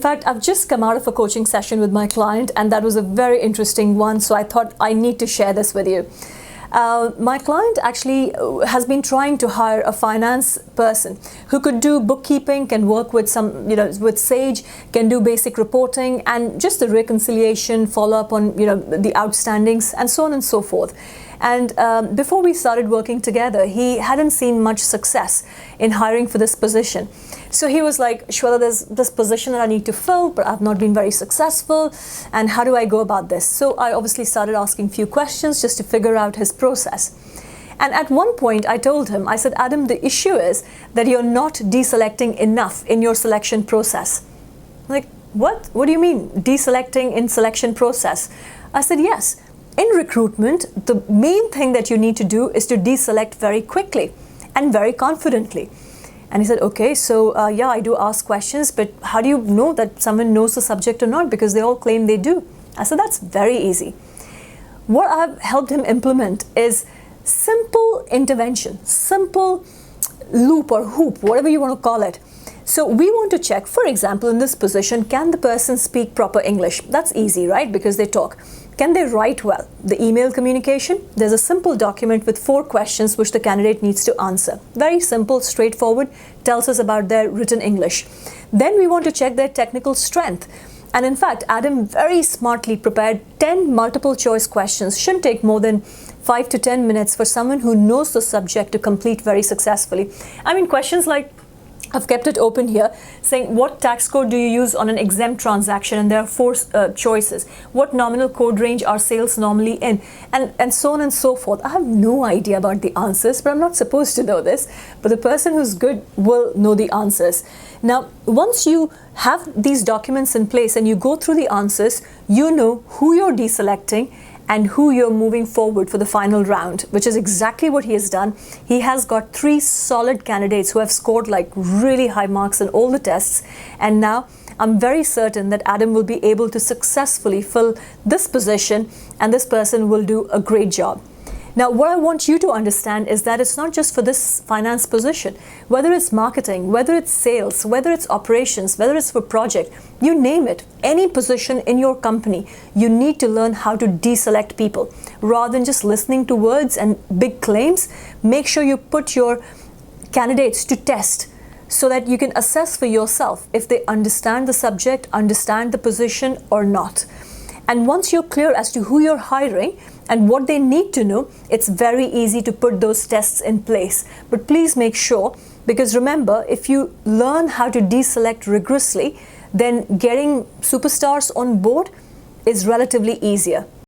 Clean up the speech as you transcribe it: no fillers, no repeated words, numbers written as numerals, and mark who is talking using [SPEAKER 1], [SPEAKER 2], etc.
[SPEAKER 1] In fact, I've just come out of a coaching session with my client, and that was a very interesting one, so I thought I need to share this with you. My client actually has been trying to hire a finance person who could do bookkeeping, can work with with Sage, can do basic reporting and just the reconciliation, follow up on the outstandings and so on and so forth. And before we started working together, he hadn't seen much success in hiring for this position. So he was like, Shweta, there's this position that I need to fill, but I've not been very successful. And how do I go about this? So I obviously started asking few questions just to figure out his process. And at one point I told him, I said, Adam, the issue is that you're not deselecting enough in your selection process. Like, what? What do you mean deselecting in selection process? I said, yes. In recruitment, the main thing that you need to do is to deselect very quickly and very confidently. And he said, okay, so yeah, I do ask questions, but how do you know that someone knows the subject or not? Because they all claim they do. I said, that's very easy. What I've helped him implement is simple intervention, simple loop or hoop, whatever you want to call it. So we want to check, for example, in this position, can the person speak proper English? That's easy, right? Because they talk. Can they write well? The email communication, there's a simple document with 4 questions which the candidate needs to answer. Very simple, straightforward, tells us about their written English. Then we want to check their technical strength. And in fact, Adam very smartly prepared 10 multiple choice questions. Shouldn't take more than 5 to 10 minutes for someone who knows the subject to complete very successfully. I mean, questions like, I've kept it open here, saying what tax code do you use on an exempt transaction, and there are 4 choices. What nominal code range are sales normally in, and so on and so forth. I have no idea about the answers, but I'm not supposed to know this, but the person who's good will know the answers. Now, once you have these documents in place and you go through the answers, you know who you're deselecting and who you're moving forward for the final round, which is exactly what he has done. He has got 3 solid candidates who have scored like really high marks in all the tests. And now I'm very certain that Adam will be able to successfully fill this position, and this person will do a great job. Now, what I want you to understand is that it's not just for this finance position. Whether it's marketing, whether it's sales, whether it's operations, whether it's for project, you name it, any position in your company, you need to learn how to deselect people. Rather than just listening to words and big claims, make sure you put your candidates to test so that you can assess for yourself if they understand the subject, understand the position or not. And once you're clear as to who you're hiring and what they need to know, it's very easy to put those tests in place. But please make sure, because remember, if you learn how to deselect rigorously, then getting superstars on board is relatively easier.